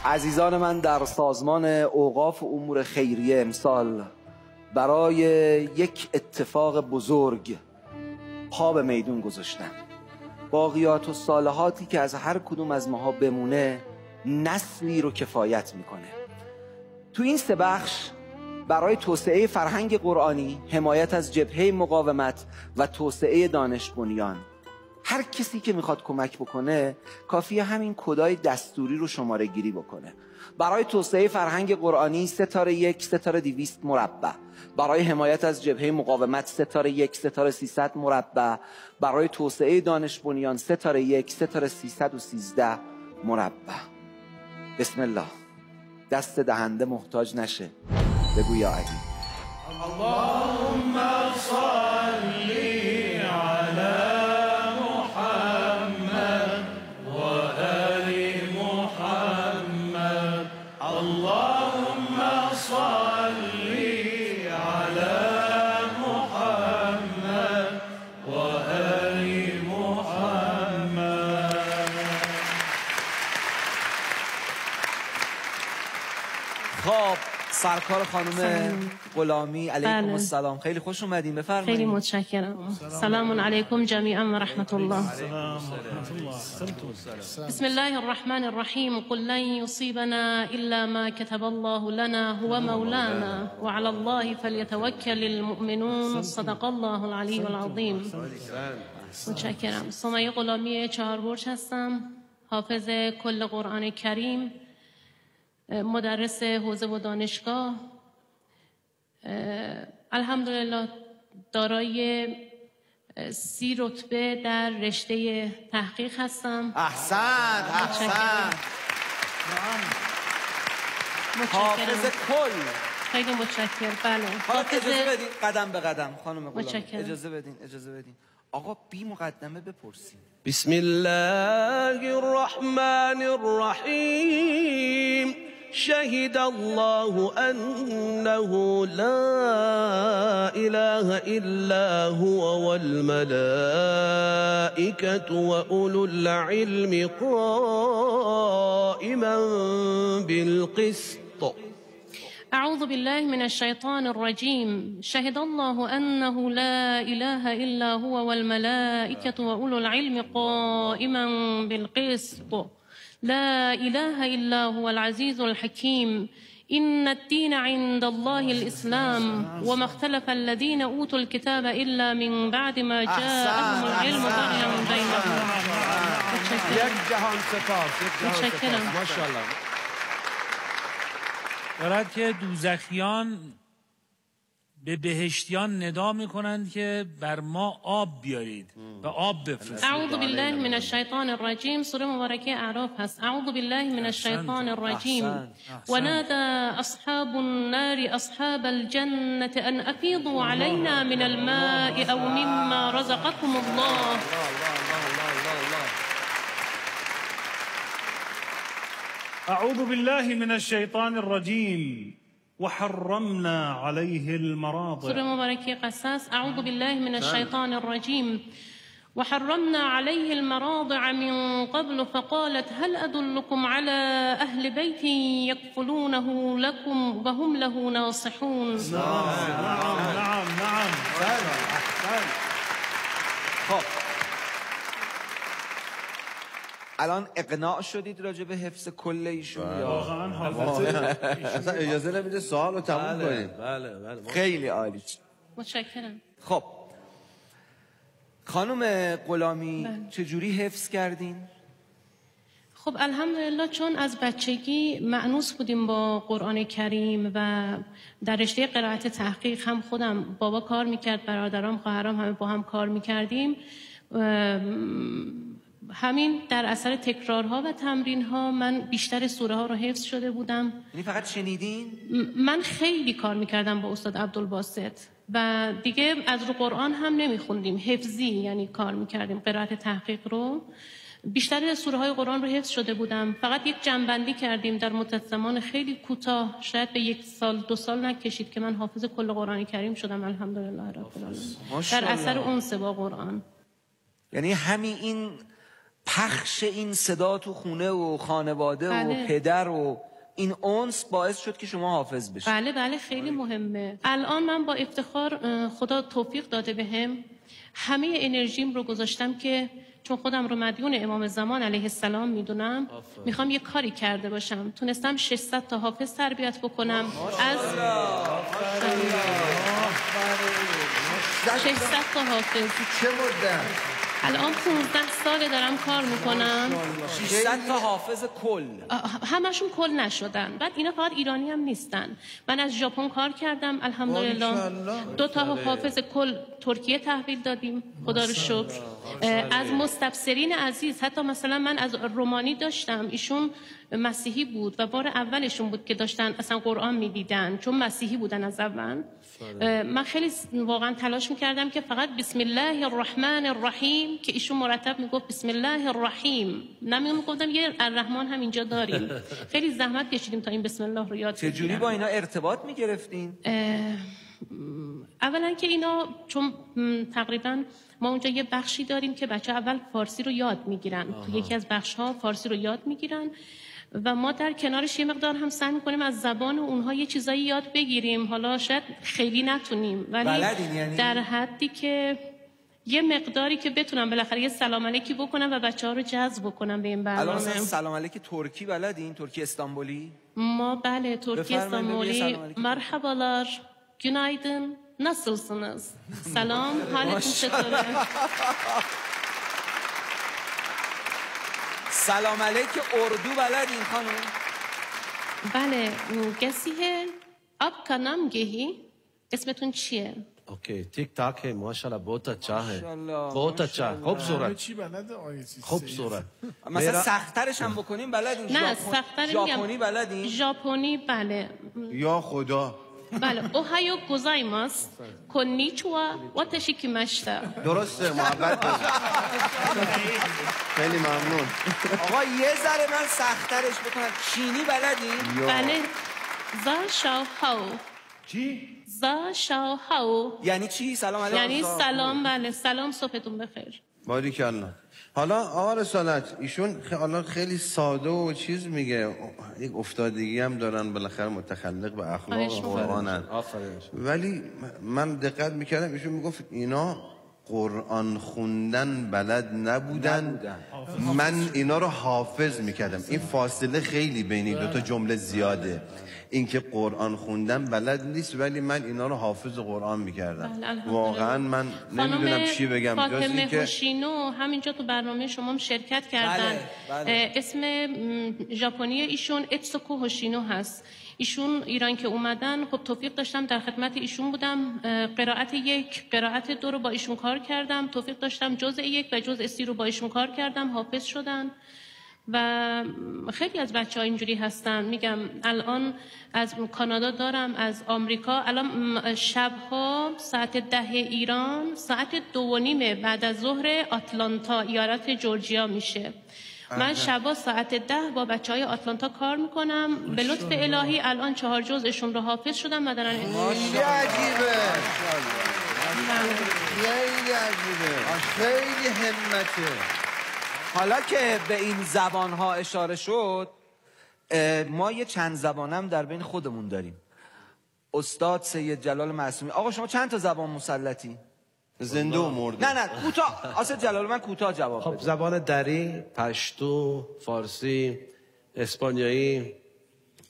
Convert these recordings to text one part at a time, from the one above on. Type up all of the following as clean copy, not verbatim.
عزیزان من، در سازمان اوقاف و امور خیریه امسال برای یک اتفاق بزرگ پا به میدون گذاشتم. باقیات و صالحاتی که از هر کدوم از ماها بمونه نسلی رو کفایت میکنه. تو این 3 بخش برای توسعه فرهنگ قرآنی، حمایت از جبهه مقاومت و توسعه دانش بنیان، هر کسی که میخواد کمک بکنه کافیه همین کدای دستوری رو شماره گیری بکنه. برای توسعه فرهنگ قرآنی 1 ستاره 1 ستاره 200 مربع، برای حمایت از جبهه مقاومت 1 ستاره 1 ستاره 300 مربع، برای توسعه دانش بنیان 1 ستاره 1 ستاره 313 مربع. بسم الله. دست دهنده محتاج نشه. بگو یا علی. اللهم صلی علی محمد و آل محمد. اللهم صلی علی محمد و آل محمد. خب سرکار خانم غلامی علیکم السلام، خیلی خوش اومدین، بفرمایید. خیلی متشکرم. سلام علیکم جمیعا و رحمت الله. بسم الله الرحمن الرحیم. قل لن یصیبنا الا ما كتب الله لنا هو مولانا وعلى الله فلیتوکل المؤمنون. صدق الله العلی العظیم. متشکرم. سمیه غلامی 4 برج هستم، حافظ کل قرآن کریم، مدرس حوزه و دانشگاه. الحمدلله دارای 30 رتبه در رشته تحقیق هستم. احسن. حافظ کل. خیلی متشکرم. بله. اجازه بدین قدم به قدم خانم غلامی. اجازه بدین. آقا بی مقدمه بپرسیم. بسم الله الرحمن الرحیم. شهد الله أنه لا إله إلا هو والملائكة وأولو العلم قائما بالقسط. أعوذ بالله من الشيطان الرجيم. شهد الله أنه لا إله إلا هو والملائكة وأولو العلم قائما بالقسط. لا إله إلا هو العزيز الحكيم. إن الدين عند الله الإسلام وما اختلف الذين أوتوا الكتاب إلا من بعد ما جاءهم العلم بغيا بينهم. یک جهان سپاس. ماشاءالله. دارد که دوزخیان به بهشتیان ندا میکنند که بر ما آب بیارید و آب بفرستید. اعوذ بالله من الشیطان الرجیم. سوره مبارکه اعراف هست. اعوذ بالله من الشیطان الرجیم. ونادى اصحاب النار اصحاب الجنة ان افیضوا علینا من الماء او مما رزقكم الله. اعوذ بالله من الشیطان الرجیم. وحرمنا عليه المراضع. سوره مبارکه قصص. اعوذ بالله من الشیطان الرجیم. وحرمنا عليه المراضع من قبل فقالت هل أدلكم على أهل بيت يكفلونه لكم وهم له ناصحون. نعم. خب الان اقناع شدید راجع به حفظ کل ایشون؟ یا اصلا اجازه نمیده سوال رو تموم کنیم. بله. خیلی عالی. متشکرم. خب خانم غلامی چجوری حفظ کردین؟ خب الحمدلله چون از بچگی مأنوس بودیم با قرآن کریم و در رشته قرائت تحقیق هم خودم بابا کار میکرد، برادرام خواهرام همه با هم کار میکردیم. همین در اثر تکرارها و تمرینها من بیشتر سوره ها رو حفظ شده بودم. یعنی فقط شنیدین؟ من خیلی کار میکردم با استاد عبدالباسط و دیگه از رو قرآن هم نمیخوندیم، حفظی یعنی کار میکردیم. قرائت تحقیق رو بیشتر سوره های قرآن رو حفظ شده بودم. فقط یک جنبندی کردیم در مدت زمان خیلی کوتاه، شاید به 1 سال 2 سال نکشید که من حافظ کل قرآن کریم شدم. الحمدلله رب العالمین. در اثر انس با قرآن. یعنی همین این پخش این صدا تو خونه و خانواده بله. و پدر و این اونس باعث شد که شما حافظ بشید. بله خیلی مهمه. الان من با افتخار خدا توفیق داده بهم، همه انرژیم رو گذاشتم که چون خودم رو مدیون امام زمان علیه السلام میدونم، میخوام یه کاری کرده باشم. تونستم 600 تا حافظ تربیت بکنم. از 600 تا حافظ. چه مدت؟ الان 15 سال دارم کار میکنم. 600 تا حافظ کل. همشون کل نشدن. بعد اینا فقط ایرانی هم نیستن. من از ژاپن کار کردم الحمدلله. 2 تا حافظ کل ترکیه تحویل دادیم خدا رو شکر. از مستبصرین عزیز، حتی مثلا من از رومانی داشتم، ایشون مسیحی بود و بار اولشون بود که داشتن اصلا قرآن میدیدن، چون مسیحی بودن از اول. من خیلی واقعا تلاش میکردم که فقط بسم الله الرحمن الرحیم، که ایشون مرتب میگفت بسم الله الرحیم، نمیگفتم یه الرحمن هم اینجا داریم. خیلی زحمت کشیدیم تا این بسم الله رو یاد بگیرم. چجوری با اینا ارتباط میگرفتین؟ اولا که اینا چون تقریبا ما اونجا یه بخشی داریم که بچه اول فارسی رو یاد میگیرن. تو یکی از بخش‌ها فارسی رو یاد میگیرن و ما در کنارش یه مقدار هم سعی می‌کنیم از زبان اونها یه چیزایی یاد بگیریم. حالا شاید خیلی نتونیم، ولی یعنی؟ در حدی که یه مقداری که بتونم بالاخره یه سلام علیکی بکنم و بچه‌ها رو جذب بکنم به این برنامه. الان مثلا سلام علیک ترکی بلدین؟ ترکی استانبولی؟ ما بله ترکی استانبولی. مرحباlar, günaydın, nasılsınız? سلام، حالتون چطوره؟ سلام علیک اردو بلدین خانم؟ بله. گسیه آب کنم گهی. اسمتون چیه؟ اوکی تیک تاک ہے ماشاءالله بہت اچھا ہے بہت اچھا خوبصورت چی بلده آیه چیز خوبصورت مثلا سخت‌ترش هم بکنیم بلدین؟ نه سخت‌تر ژاپنی بلدین؟ ژاپنی بله. یا خدا. بله. اوهایو گوزایماس کنیچوا واتشی کیماشتا. درسته، محبت باشه. خیلی ممنون. آقا یه ذره من سخت‌ترش بکنم. چینی بلدین؟ بله. زا شاو هاو. چی؟ زا شاو هاو یعنی چی؟ سلام علیکم. یعنی سلام. بله سلام، صبحتون بخیر. باریکلا. حالا آقا رسالت ایشون خیلی ساده و چیز میگه، یک افتادگی هم دارن، بالاخره متخلق به اخلاق قرآنن. ولی من دقت میکردم ایشون میگفت اینا قرآن خوندن بلد نبودن. من اینا رو حافظ میکردم. این فاصله خیلی بین این دوتا جمله زیاده. اینکه قرآن خوندن بلد نیست ولی من اینا رو حافظ قرآن میکردم. واقعا من نمیدونم چی بگم جز فاطمه اینکه هوشینو همینجا تو برنامه شما شرکت کردن. بله. اسم ژاپنی ایشون اتسوکو هوشینو هست. ایشون ایران که اومدن، خب توفیق داشتم در خدمت ایشون بودم. قرائت 1 قرائت 2 رو با ایشون کار کردم. توفیق داشتم جزء 1 و جزء 3 رو با ایشون کار کردم، حافظ شدن. و خیلی از بچه‌ها اینجوری هستن. میگم الان از کانادا دارم، از آمریکا. الان شب‌ها ساعت 10 ایران، ساعت 2:30 بعد از ظهر آتلانتا ایالت جورجیا میشه. من شبا ساعت 10 با بچه‌های آتلانتا کار میکنم. به لطف الهی الان 4 جزءشون رو حافظ شدم و دارن. خیلی عجیبه. خیلی عجیبه. خیلی همته. حالا که به این زبان‌ها اشاره شد، ما یه چند زبانم در بین خودمون داریم. استاد سید جلال معصومی. آقا شما چند تا زبان مسلطی؟ زنده و مرده. نه کوتاه. اسد جلال من کوتاه جواب خب بده. زبان دری، پشتو، فارسی، اسپانیایی،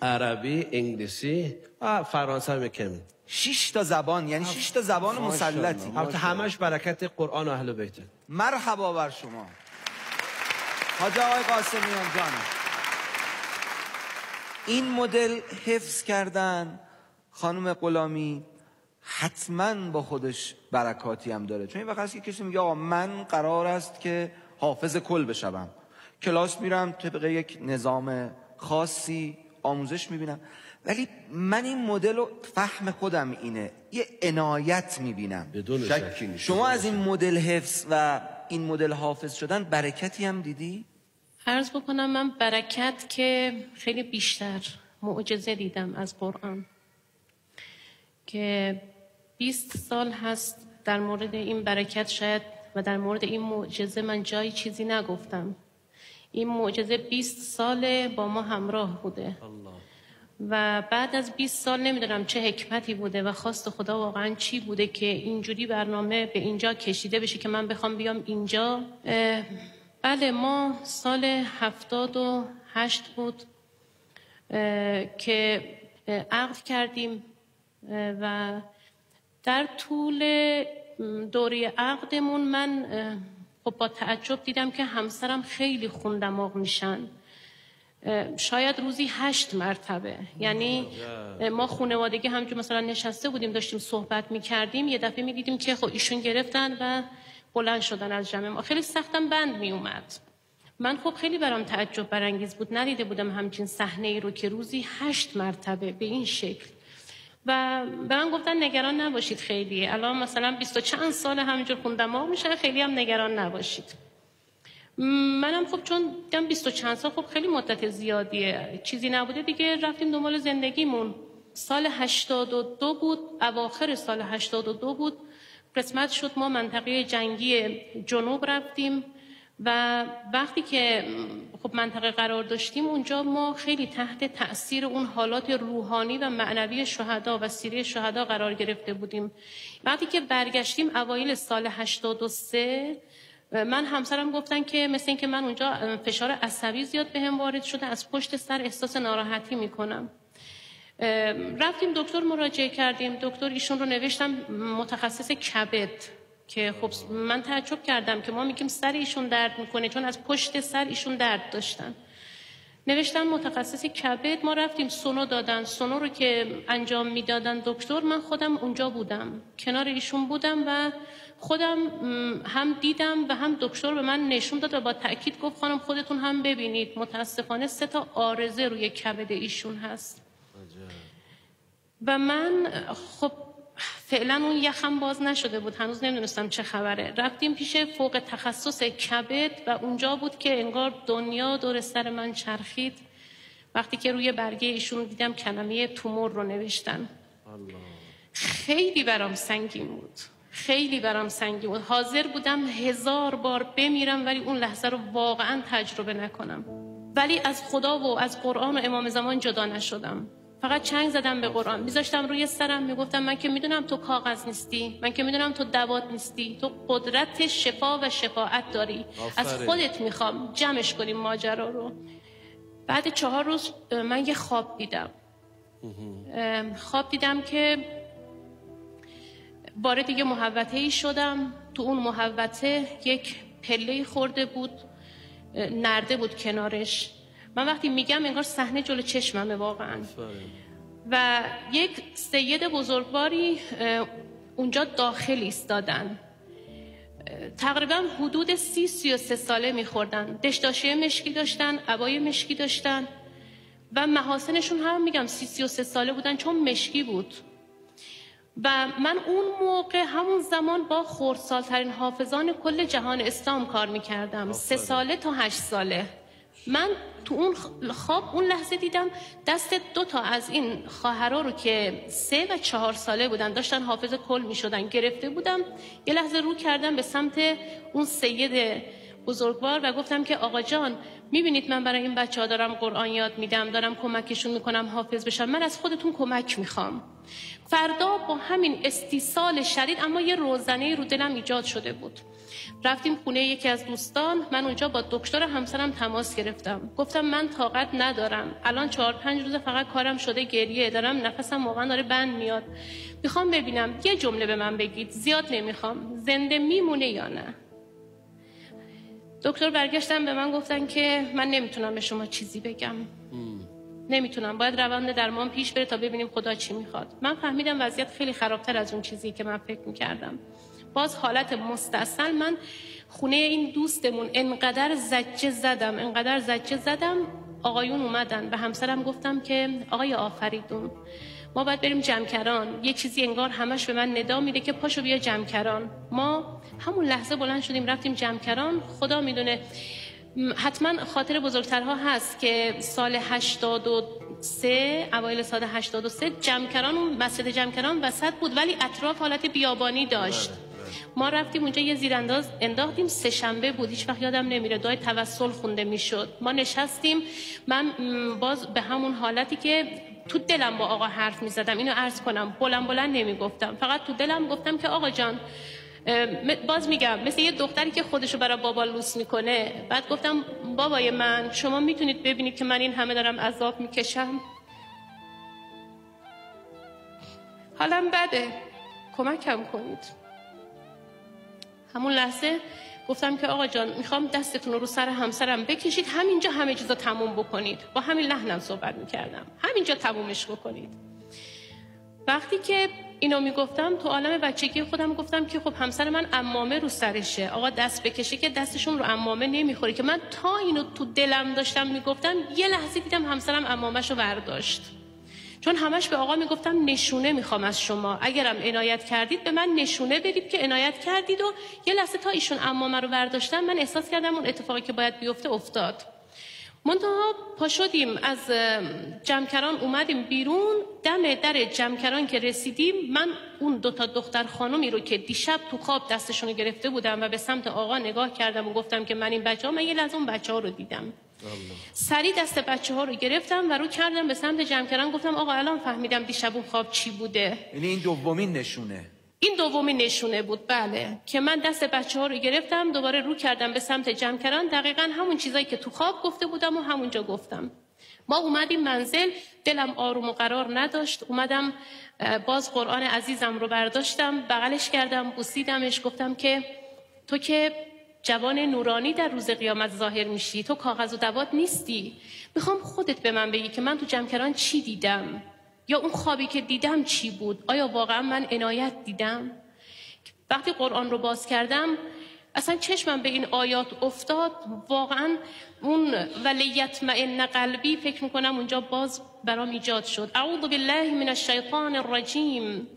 عربی، انگلیسی و فرانسه هم کمی. 6 تا زبان، یعنی 6 تا زبان مسلطی. البته همش برکت قرآن و اهل بیت. مرحبا بر شما. حاج آقای قاسمیان جان، این مدل حفظ کردن خانم غلامی حتما با خودش برکاتی هم داره. چون این وقت هست که کسی میگه آقا من قرار است که حافظ کل بشم، کلاس میرم طبق یک نظام خاصی آموزش میبینم، ولی من این مدل رو فهم خودم اینه، یه عنایت میبینم بدون شکی نیست. شما از این مدل حفظ و این مدل حافظ شدن برکتی هم دیدی؟ عرض بکنم من برکت که خیلی بیشتر معجزه دیدم از قرآن، که 20 سال هست در مورد این برکت شاید و در مورد این معجزه من جایی چیزی نگفتم. این معجزه 20 سال با ما همراه بوده و بعد از 20 سال نمیدونم چه حکمتی بوده و خواست خدا واقعا چی بوده که اینجوری برنامه به اینجا کشیده بشه که من بخوام بیام اینجا. بله ما سال 78 بود که عقد کردیم و در طول دوره عقدمون من خب با تعجب دیدم که همسرم خیلی خون دماغ میشن، شاید روزی 8 مرتبه. یعنی ما خانوادگی همجور مثلا نشسته بودیم داشتیم صحبت میکردیم، یه دفعه میدیدیم که خب ایشون گرفتن و بلند شدن از جمع ما. خیلی سختم بند میومد. من خب خیلی برام تعجب برانگیز بود، ندیده بودم همچین صحنه ای رو که روزی 8 مرتبه به این شکل. و به من گفتن نگران نباشید، خیلی الان مثلا 20 و چند سال همینجور خون دماغ میشه، خیلی هم نگران نباشید. منم خب چون دیدم 20 و چند سال خب خیلی مدت زیادیه، چیزی نبوده دیگه، رفتیم دنبال زندگیمون. سال 82 بود، اواخر سال 82 بود، قسمت شد ما منطقه جنگی جنوب رفتیم و وقتی که خب منطقه قرار داشتیم اونجا ما خیلی تحت تأثیر اون حالات روحانی و معنوی شهدا و سیره شهدا قرار گرفته بودیم. وقتی که برگشتیم اوایل سال 83 من همسرم گفتن که مثل این که من اونجا فشار عصبی زیاد بهم وارد شده، از پشت سر احساس ناراحتی میکنم. رفتیم دکتر مراجعه کردیم، دکتر ایشون رو نوشتم متخصص کبد که خب من تعجب کردم که ما میگیم سر ایشون درد میکنه چون از پشت سر ایشون درد داشتن. نوشتم متخصص کبد، ما رفتیم سونو دادن، سونو رو که انجام میدادن دکتر، من خودم اونجا بودم کنار ایشون بودم و خودم هم دیدم و هم دکتر به من نشون داد و با تأکید گفت خانم خودتون هم ببینید متاسفانه 3 تا عارضه روی کبد ایشون هست. و من خب فعلا اون یخم باز نشده بود، هنوز نمیدونستم چه خبره. رفتیم پیش فوق تخصص کبد و اونجا بود که انگار دنیا دور سر من چرخید وقتی که روی برگه ایشون دیدم کلمه تومور رو نوشتن. خیلی برام سنگین بود، خیلی برام سنگین بود. حاضر بودم 1000 بار بمیرم ولی اون لحظه رو واقعا تجربه نکنم. ولی از خدا و از قرآن و امام زمان جدا نشدم. فقط چنگ زدم به قرآن، میذاشتم روی سرم، میگفتم من که میدونم تو کاغذ نیستی، من که میدونم تو دوات نیستی، تو قدرت شفا و شفاعت داری. از خودت میخوام جمعش کنیم ماجرا رو. بعد 4 روز من یه خواب دیدم. خواب دیدم که وارد یه محوطه‌ای شدم، تو اون محوطه یک پله خورده بود، نرده بود کنارش. من وقتی میگم انگار صحنه جلو چشممه واقعا. و یک سید بزرگواری اونجا داخل ایستادن، تقریبا حدود 30-33 ساله میخوردن، دشداشه مشکی داشتن، عبای مشکی داشتن و محاسنشون هم میگم 30-33 ساله بودن چون مشکی بود. و من اون موقع همون زمان با خردسالترین حافظان کل جهان اسلام کار میکردم، 3 ساله تا 8 ساله. من تو اون خواب اون لحظه دیدم دست 2 تا از این خواهرها رو که 3 و 4 ساله بودن داشتن حافظ کل می شدن گرفته بودم. یه لحظه رو کردم به سمت اون سید بزرگوار و گفتم که آقا جان میبینید من برای این بچه ها دارم قرآن یاد میدم، دارم کمکشون میکنم حافظ بشن، من از خودتون کمک میخوام. فردا با همین استیصال شدید اما یه روزنه رو دلم ایجاد شده بود. رفتیم خونه یکی از دوستان، من اونجا با دکتر همسرم تماس گرفتم، گفتم من طاقت ندارم، الان 4-5 روز فقط کارم شده گریه دارم، نفسم واقعا داره بند میاد، میخوام ببینم یه جمله به من بگید، زیاد نمیخوام، زنده میمونه یا نه. دکتر برگشتن به من گفتن که من نمیتونم به شما چیزی بگم، نمیتونم، باید روند درمان پیش بره تا ببینیم خدا چی میخواد. من فهمیدم وضعیت خیلی خرابتر از اون چیزی که من فکر میکردم. باز حالت مستعصل من خونه این دوستمون انقدر زجه زدم آقایون اومدن. به همسرم گفتم که آقای آفریدون ما باید بریم جمکران، یه چیزی انگار همش به من ندا میده که پاشو بیا جمکران. ما همون لحظه بلند شدیم رفتیم جمکران. خدا میدونه حتما خاطر بزرگترها هست که سال 83 اوایل سال 83 جمکران، مسجد جمکران وسط بود ولی اطراف حالت بیابانی داشت. ما رفتیم اونجا یه زیرانداز انداختیم، سه شنبه بود، هیچ وقت یادم نمیره، دعای توسل خونده میشد. ما نشستیم، من باز به همون حالتی که تو دلم با آقا حرف میزدم، اینو عرض کنم، بلند نمیگفتم، فقط تو دلم گفتم که آقا جان، باز میگم مثل یه دختری که خودشو برای بابا لوس میکنه. بعد گفتم بابای من، شما میتونید ببینید که من این همه دارم عذاب میکشم، حالم بده، کمکم کنید. همون لحظه گفتم که آقا جان، میخوام دستتون رو سر همسرم بکشید، همینجا همه چیزا تموم بکنید. با همین لحنم صحبت میکردم، همینجا تمومش بکنید. وقتی که اینو میگفتم تو عالم بچگی خودم گفتم که خب همسر من عمامه رو سرشه، آقا دست بکشه که دستشون رو عمامه نمیخوره، که من تا اینو تو دلم داشتم میگفتم یه لحظه دیدم همسرم عمامه‌شو برداشت. چون همش به آقا میگفتم نشونه میخوام از شما، اگرم عنایت کردید به من نشونه بدید که عنایت کردید. و یه لحظه تا ایشون عمامه رو برداشتن من احساس کردم اون اتفاقی که باید بیفته افتاد. منتها پا شدیم از جمکران اومدیم بیرون، دم در جمکران که رسیدیم من اون دوتا دختر خانومی رو که دیشب تو خواب دستشون گرفته بودم و به سمت آقا نگاه کردم و گفتم که من این بچه‌ها، من یه لحظه اون بچه‌ها رو دیدم، سری دست بچه‌ها رو گرفتم و رو کردم به سمت جمکران، گفتم آقا الان فهمیدم دیشب اون خواب چی بوده. یعنی این دومین نشونه؟ این دومین نشونه بود، بله، که من دست بچه‌ها رو گرفتم، دوباره رو کردم به سمت جمکران، دقیقاً همون چیزایی که تو خواب گفته بودم و همونجا گفتم. ما اومدیم منزل، دلم آروم و قرار نداشت، اومدم باز قرآن عزیزم رو برداشتم، بغلش کردم، بوسیدمش، گفتم که تو که جوان نورانی در روز قیامت ظاهر میشی، تو کاغذ و دوات نیستی، میخوام خودت به من بگی که من تو جمکران چی دیدم، یا اون خوابی که دیدم چی بود، آیا واقعا من عنایت دیدم؟ وقتی قرآن رو باز کردم اصلا چشمم به این آیات افتاد، واقعا اون ولیطمئن قلبی فکر میکنم اونجا باز برام ایجاد شد. اعوذ بالله من الشیطان الرجیم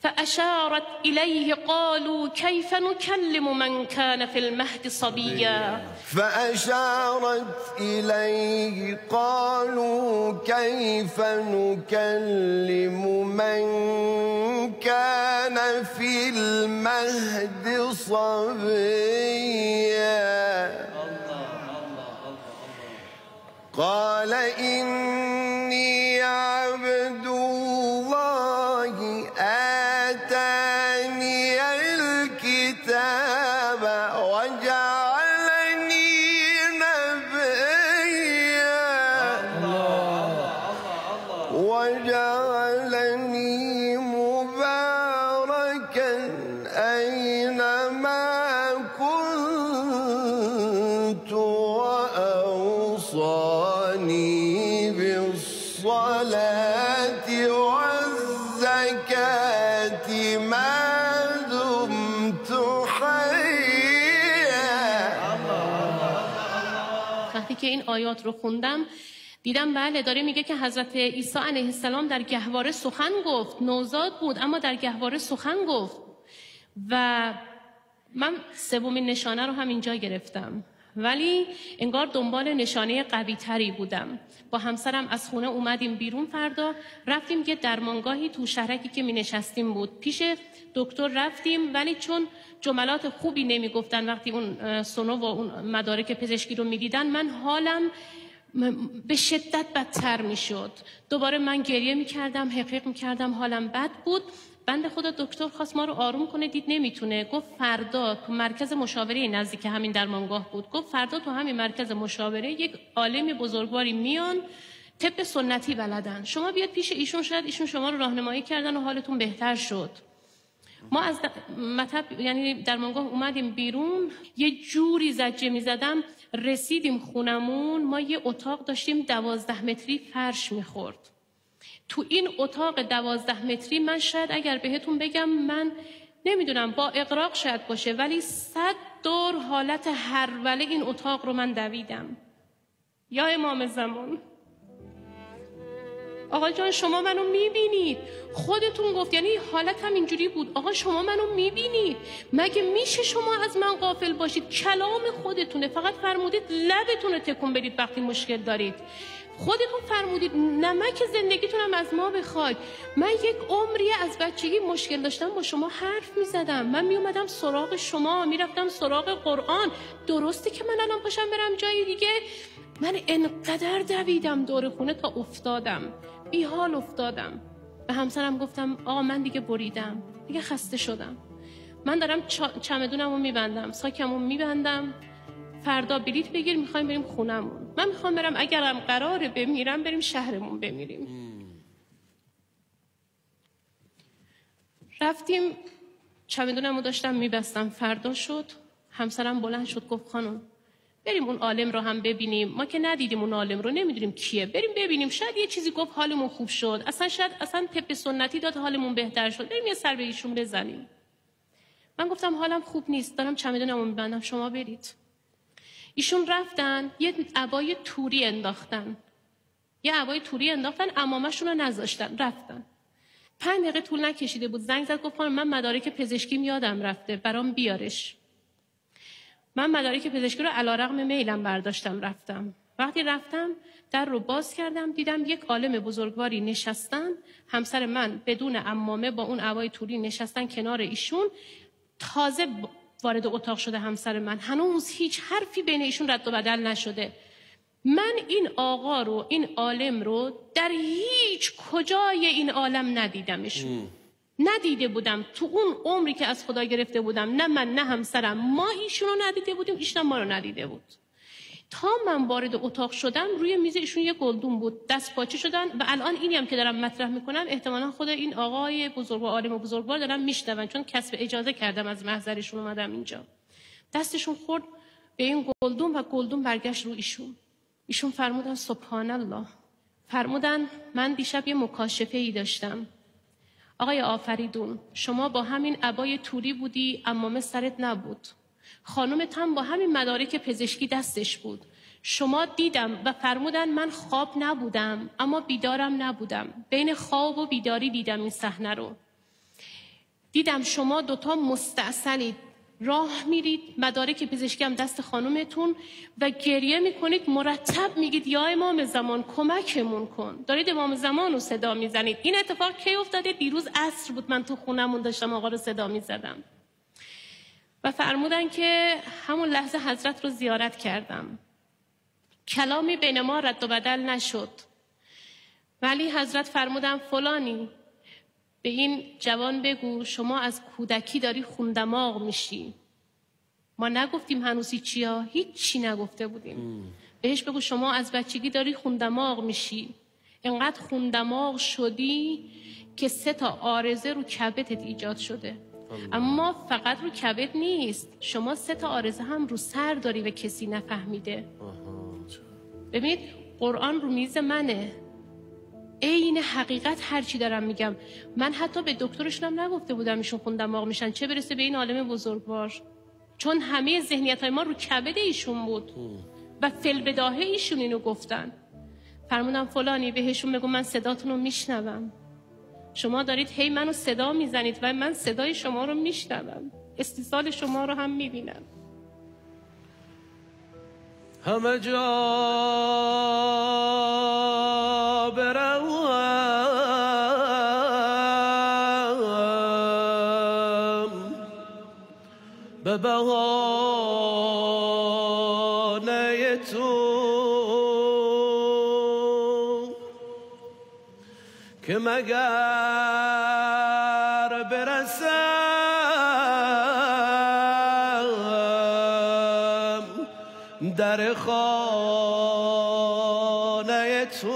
فأشارت إليه قالوا كيف نكلم من كان في المهد صبيا. فأشارت إليه قالوا كيف نكلم من كان في المهد صبيا. قال إني عبد الله آتاني الكتاب وجعلني نبيا وجعلني مباركا أينما كنت وأوصاني بالصلاة والزكاة ما دمت حيا. وقتی که این آیات رو خوندم دیدم بله داره میگه که حضرت عیسی علیه السلام در گهواره سخن گفت، نوزاد بود اما در گهواره سخن گفت. و من سومین نشانه رو هم اینجا گرفتم، ولی انگار دنبال نشانه قوی تری بودم. با همسرم از خونه اومدیم بیرون، فردا رفتیم یه درمانگاهی تو شهرکی که می نشستیم بود، پیش دکتر رفتیم، ولی چون جملات خوبی نمی گفتن وقتی اون سونو و اون مدارک پزشکی رو می دیدن، من حالم به شدت بدتر می شد. دوباره من گریه می کردم، حقیق می کردم، حالم بد بود. بنده خدا دکتر خواست ما رو آروم کنه، دید نمیتونه، گفت فردا تو مرکز مشاوره نزدیک همین درمانگاه بود، گفت فردا تو همین مرکز مشاوره یک عالم بزرگواری میان، طب سنتی بلدن، شما بیاد پیش ایشون، شاید ایشون شما رو راهنمایی کردن و حالتون بهتر شد. ما از مطب یعنی درمانگاه اومدیم بیرون، یه جوری زجه میزدم، رسیدیم خونمون، ما یه اتاق داشتیم 12 متری فرش میخورد. تو این اتاق 12 متری من شاید اگر بهتون بگم، من نمیدونم با اغراق شاید باشه، ولی 100 دور حالت هروله این اتاق رو من دویدم. یا امام زمان آقا جان شما منو میبینید، خودتون گفت، یعنی حالت هم اینجوری بود، آقا شما منو میبینید، مگه میشه شما از من غافل باشید؟ کلام خودتونه، فقط فرمودید لبتون رو تکون بدید وقتی مشکل دارید. خودتون فرمودید نمک زندگیتونم از ما بخواید. من یک عمری از بچگی مشکل داشتم با شما حرف میزدم، من میومدم سراغ شما، میرفتم سراغ قرآن. درسته که من الان پاشم برم جای دیگه؟ من انقدر دویدم دور خونه تا افتادم، بی حال افتادم. به همسرم گفتم آقا من دیگه بریدم، دیگه خسته شدم، من دارم چمدونمو میبندم، ساکمو میبندم، فردا بلیط بگیر میخوایم بریم خونمون. من میخوام برم، اگرم قراره بمیرم بریم شهرمون بمیریم. رفتیم، چمدونمو داشتم میبستم. فردا شد، همسرم بلند شد گفت خانم بریم اون عالم رو هم ببینیم، ما که ندیدیم اون عالم رو، نمیدونیم کیه، بریم ببینیم، شاید یه چیزی گفت حالمون خوب شد، اصلا شاید اصلا طب سنتی داد حالمون بهتر شد، بریم یه سر به ایشون بزنیم. من گفتم حالم خوب نیست، دارم چمدونمو میبندم، شما برید. ایشون رفتن یه عبای توری انداختن، عمامه‌شون رو نذاشتن، رفتن. 5 دقیقه طول نکشیده بود زنگ زد گفت من مدارک پزشکیم یادم رفته، برام بیارش. من مدارک پزشکی رو علیرغم میلم برداشتم رفتم. وقتی رفتم در رو باز کردم، دیدم یک عالم بزرگواری نشستن، همسر من بدون عمامه با اون عبای توری نشستن کنار ایشون. تازه وارد اتاق شده همسر من، هنوز هیچ حرفی بین ایشون رد و بدل نشده. من این آقا رو، این عالم رو در هیچ کجای این عالم ندیدمشون. ندیده بودم تو اون عمری که از خدا گرفته بودم، نه من نه همسرم، ما ایشون رو ندیده بودیم، ایشون ما رو ندیده بود. تا من وارد اتاق شدم روی میز ایشون یه گلدون بود، دست پاچه شدن و الان اینی هم که دارم مطرح میکنم احتمالاً خود این آقای بزرگ و عالم و بزرگوار دارن میشنون، چون کسب اجازه کردم از محضرشون اومدم اینجا. دستشون خورد به این گلدون و گلدون برگشت رو ایشون. ایشون فرمودن سبحان الله، فرمودن من دیشب یه مکاشفه ای داشتم. آقای آفریدون، شما با همین عبای توری بودی، عمامه سرت نبود، خانومت هم با همین مدارک پزشکی دستش بود. شما دیدم و فرمودن من خواب نبودم اما بیدارم نبودم، بین خواب و بیداری دیدم این صحنه رو. دیدم شما دوتا مستعسلید، راه میرید، مدارک پزشکی هم دست خانومتون و گریه میکنید، مرتب میگید یا امام زمان کمکمون کن، دارید امام زمان رو صدا میزنید. این اتفاق کی افتاده؟ دیروز عصر بود، من تو خونمون داشتم آقا رو صدا میزدم و فرمودن که همون لحظه حضرت رو زیارت کردم. کلامی بین ما رد و بدل نشد، ولی حضرت فرمودن فلانی به این جوان بگو شما از کودکی داری خوندماغ میشی. ما نگفتیم هنوزی چیا، هیچی نگفته بودیم. بهش بگو شما از بچگی داری خوندماغ میشی، انقدر خوندماغ شدی که 3 عارضه رو کبدت ایجاد شده. اما فقط رو کبد نیست، شما 3 عارضه هم رو سر داری و کسی نفهمیده. ببینید قرآن رو میز منه، عین حقیقت هرچی دارم میگم. من حتی به دکترشونم نگفته بودم ایشون خوندماغ میشن، چه برسه به این عالم بزرگوار، چون همه ذهنیت‌های ما رو کبد ایشون بود و فی‌البداهه ایشون اینو گفتن. فرمودم فلانی بهشون بگو من صداتون رو میشنوم، شما دارید هی منو صدا میزنید و من صدای شما رو میشنوم، استیصال شما رو هم میبینم. همه جا بروم به بهانه تو که مگر برسم در خانه تو،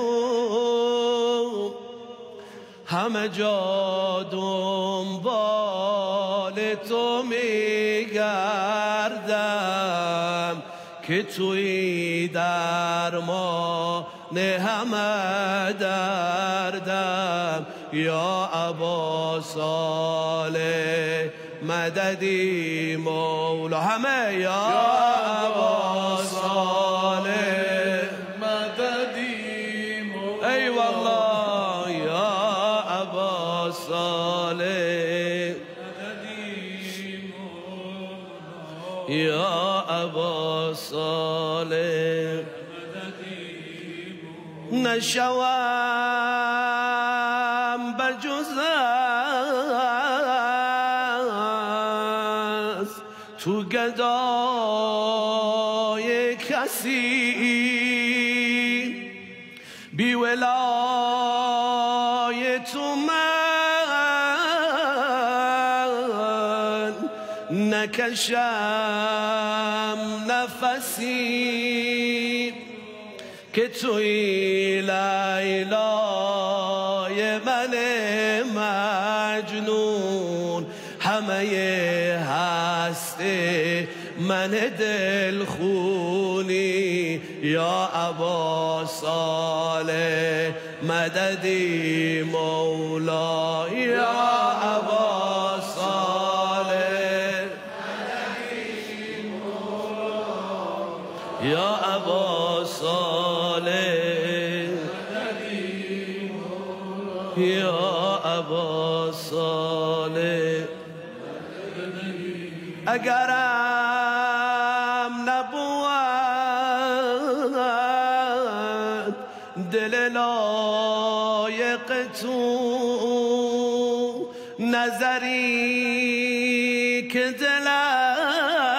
همه جا دنبال تو میگردم که توی درمان همه دردم. یا ابا صالح مددی مولا، همه یا ابا صالح مددی مولا. ای والله صالح یا ابا صالح نشوم بجز از تو گدای کسی بی ولای تو من نکشم نفسی که توی لیلای من مجنون همه هسته من دلخونی یا ابا صالح مددی مولا یا ابا صالح مددی مولا یا ابا صالح مددی مولا یا ابا صالح اگرم نبود دل لایق تو نظری که دلم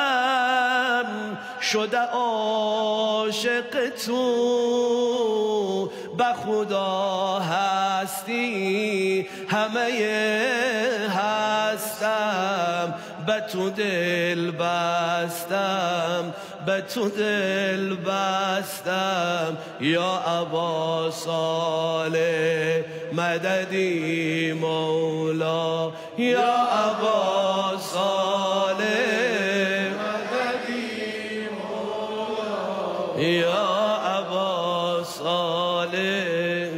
شده عاشق تو به خدا هستی همه هستم به تو دل بستم به تو دل بستم یا ابا صالح مددی مولا یا ابا صالح مددی مولا یا ابا صالح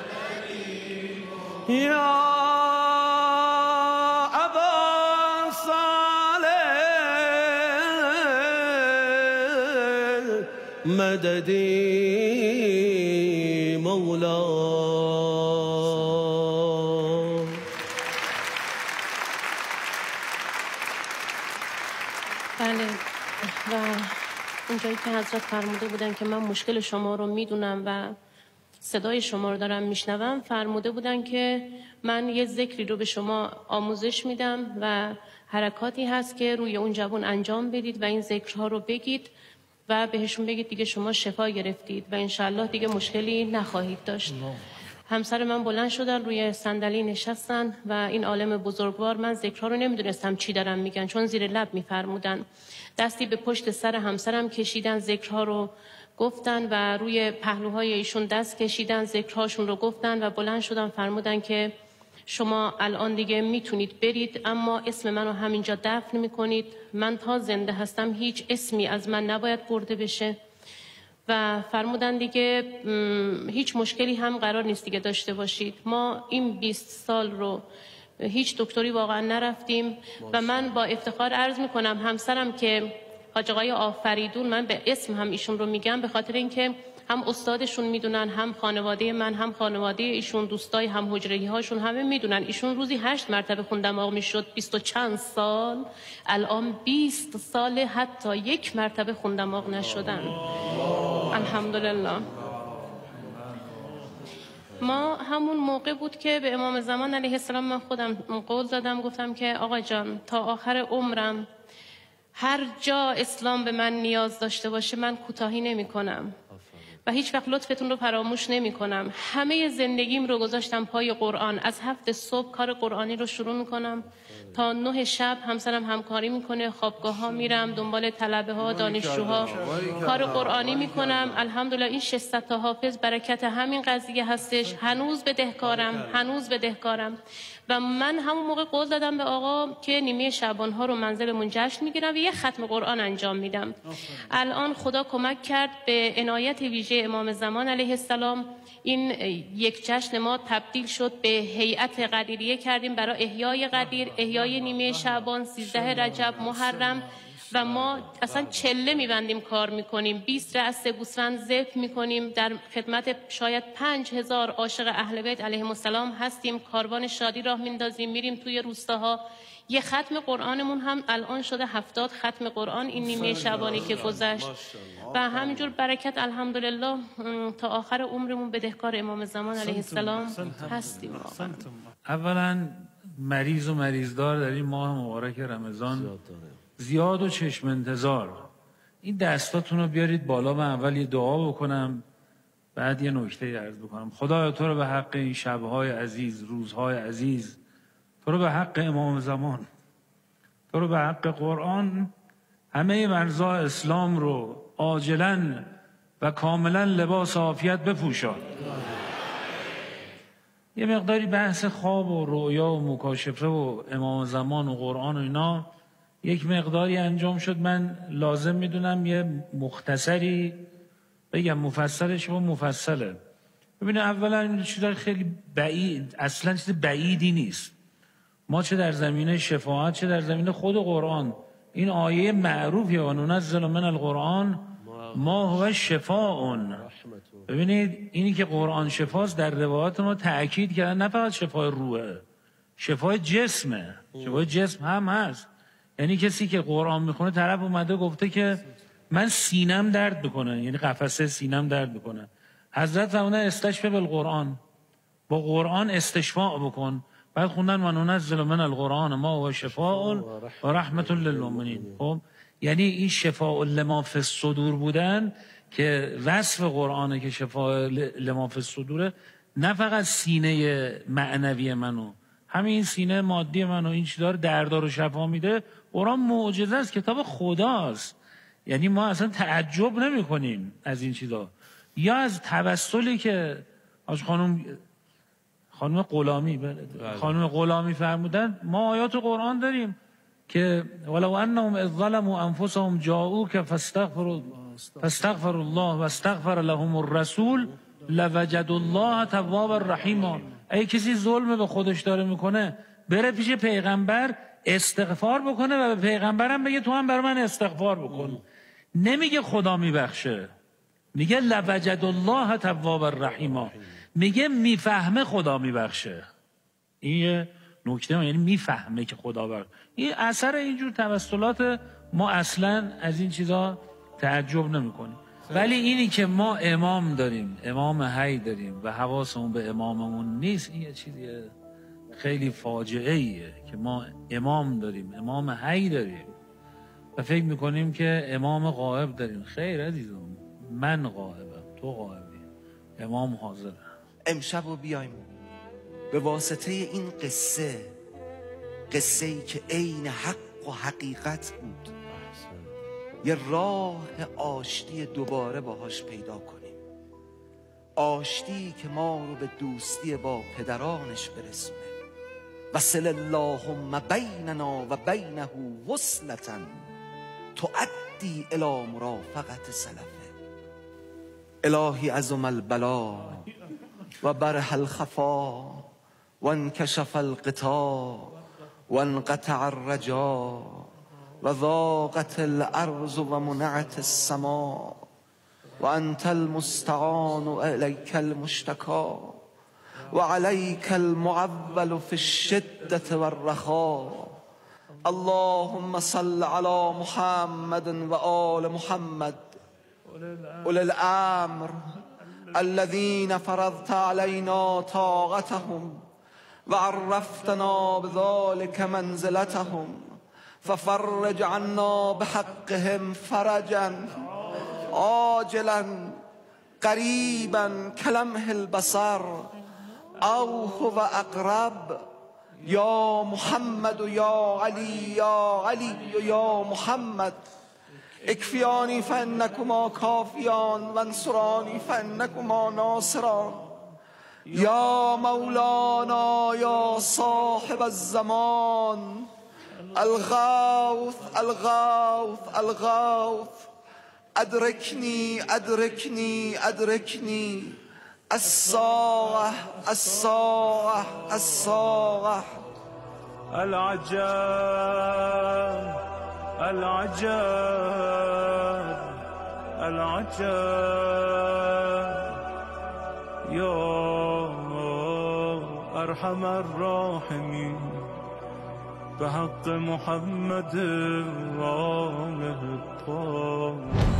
مددی مولا مددی مولا. بله و اونجایی که حضرت فرموده بودن که من مشکل شما رو میدونم و صدای شما رو دارم میشنوم، فرموده بودن که من یه ذکری رو به شما آموزش میدم و حرکاتی هست که روی اون جوان انجام بدید و این ذکرها رو بگید و بهشون بگید دیگه شما شفا گرفتید و انشالله دیگه مشکلی نخواهید داشت. همسر من بلند شدن روی صندلی نشستن و این عالم بزرگوار، من ذکرها رو نمیدونستم چی دارن میگن چون زیر لب میفرمودن، دستی به پشت سر همسرم کشیدن، ذکرها رو گفتن و روی پهلوهای ایشون دست کشیدن، ذکرهاشون رو گفتن و بلند شدن فرمودن که شما الان دیگه میتونید برید اما اسم منو همینجا دفن میکنید، من تا زنده هستم هیچ اسمی از من نباید برده بشه و فرمودن دیگه هیچ مشکلی هم قرار نیست دیگه داشته باشید. ما این 20 سال رو هیچ دکتری واقعا نرفتیم و من با افتخار عرض میکنم همسرم که حاج آقای آفریدون، من به اسم هم ایشون رو میگم به خاطر اینکه هم استادشون میدونن، هم خانواده من، هم خانواده ایشون، دوستای هم حجره‌ای هاشون همه میدونن. ایشون روزی 8 مرتبه خون دماغ میشد 20 و چند سال، الان 20 سال حتی 1 مرتبه خون دماغ نشدن. الحمدلله. ما همون موقع بود که به امام زمان علیه السلام من خودم قول دادم، گفتم که آقا جان تا آخر عمرم هر جا اسلام به من نیاز داشته باشه من کوتاهی نمی کنم و هیچ وقت لطفتون رو فراموش نمی کنم. همه زندگیم رو گذاشتم پای قرآن. از 7 صبح کار قرآنی رو شروع می کنم تا 9 شب همسرم همکاری میکنه، خوابگاه ها میرم دنبال طلبه ها، دانشجوها کار قرآنی میکنم. الحمدلله این 600 تا حافظ برکت همین قضیه هستش. هنوز بدهکارم و من همون موقع قول دادم به آقا که نیمه شعبان ها رو منزلمون جشن میگیرم و یه ختم قرآن انجام میدم. الان خدا کمک کرد به عنایت ویژه امام زمان علیه السلام این یک جشن ما تبدیل شد به هیئت قدیریه کردیم برای احیای قدیر، احیای نیمه شعبان، 13 رجب، محرم و ما اصلا چله میبندیم کار میکنیم، 20 رأس گوسفند ذبح میکنیم، در خدمت شاید 5000 عاشق اهل بیت علیهم السلام هستیم، کاروان شادی راه میندازیم، میریم توی روستاها. یه ختم قرآنمون هم الان شده 70 ختم قرآن این نیمه شبانی که گذشت و همینجور برکت الحمدلله تا آخر عمرمون بدهکار امام زمان علیه السلام هستیم. اولا مریض و مریضدار در این ماه مبارک رمضان زیاد و چشم انتظار. این دستاتون رو بیارید بالا، من اول یه دعا بکنم بعد یه نکته عرض بکنم. خدایا تو رو به حق این شبهای عزیز، روزهای عزیز، تو رو به حق امام زمان، تو رو به حق قرآن، همه مرزا اسلام رو عاجلاً و کاملاً لباس عافیت بپوشان. یه مقداری بحث خواب و رؤیا و مکاشفه و امام زمان و قرآن و اینا یک مقداری انجام شد. من لازم میدونم یه مختصری بگم، مفصلش و مفصله. ببینید اولا این چیز خیلی بعید، اصلا چیز بعیدی نیست. ما چه در زمینه شفاعت چه در زمینه خود قرآن، این آیه معروفی و ننزل من القرآن ما هو شفاء. ببینید اینی که قرآن شفاست در روایات ما تأکید کردن، نه فقط شفای روحه، شفای جسمه، شفای جسم هم هست. یعنی کسی که قرآن میخونه، طرف اومده گفته که من سینم درد بکنه، یعنی قفسه سینم درد بکنه، حضرت فرمودن استشفا بالقرآن، با قرآن استشفاء بکن. بعد خوندن و ننزل من القرآن ما هو شفاء و رحمت للمؤمنین. خب یعنی این شفاء لما فی الصدور بودن که وصف قرآنه که شفاء لما فی الصدوره، نه فقط سینه معنوی منو، همین سینه مادی منو این چیزا رو دردار و شفا میده. قرآن معجزه است، کتاب خداست. یعنی ما اصلا تعجب نمی کنیم از این چیزا. یا از توسلی که از خانم غلامی فرمودن، ما آیات قرآن داریم که ولو انهم اذ ظلموا انفسهم جاءوك فاستغفر الله واستغفر لهم الرسول لوجدوا الله توابا رحیما. اگه کسی ظلم به خودش داره میکنه، بره پیش پیغمبر استغفار بکنه و به پیغمبرم بگه تو هم بر من استغفار بکن. نمیگه خدا میبخشه، میگه لوجدوا الله توابا رحیما، میگه میفهمه خدا میبخشه. این یه نکته، یعنی میفهمه که خدا بخشه. این اثر اینجور توسلات ما اصلا از این چیزا تعجب نمیکنیم. ولی اینی که ما امام داریم، امام حی داریم و حواسمون به اماممون نیست، این یه چیزی خیلی فاجعه ایه که ما امام داریم، امام حی داریم و فکر میکنیم که امام غائب داریم. خیر عزیزم، من غائبم، تو غائبی، امام حاضره. امشب رو بیایم به واسطه این قصه ای که عین حق و حقیقت بود، یه راه آشتی دوباره باهاش پیدا کنیم. آشتی که ما رو به دوستی با پدرانش برسونه. وصل اللهم بیننا و بینه وصلة تؤدی الی مرافقت سلفه. الهی عظم البلا و برح الخفا و انکشف الغطا و انقطع الرجا و ضاقت الارض و منعت السماء و انت المستعان و الیک المشتکا و علیک المعول فی الشدة و الرخا. اللهم صل علی محمد و آل محمد اولی الامر الذين فرضت علينا طاعتهم وعرفتنا بذلك منزلتهم ففرج عنا بحقهم فرجا عاجلا قريبا كلمح البصر او هو اقرب. يا محمد يا علي يا علي يا محمد اکفیانی فانکما کافیان وانصرانی فانکما ناصران. یا مولانا یا صاحب الزمان الغوث الغوث الغوث ادرکنی ادرکنی ادرکنی الساعة الساعة الساعة. العجب العجب العجب يا أرحم الراحمين بحق محمد وآله الطاهرين.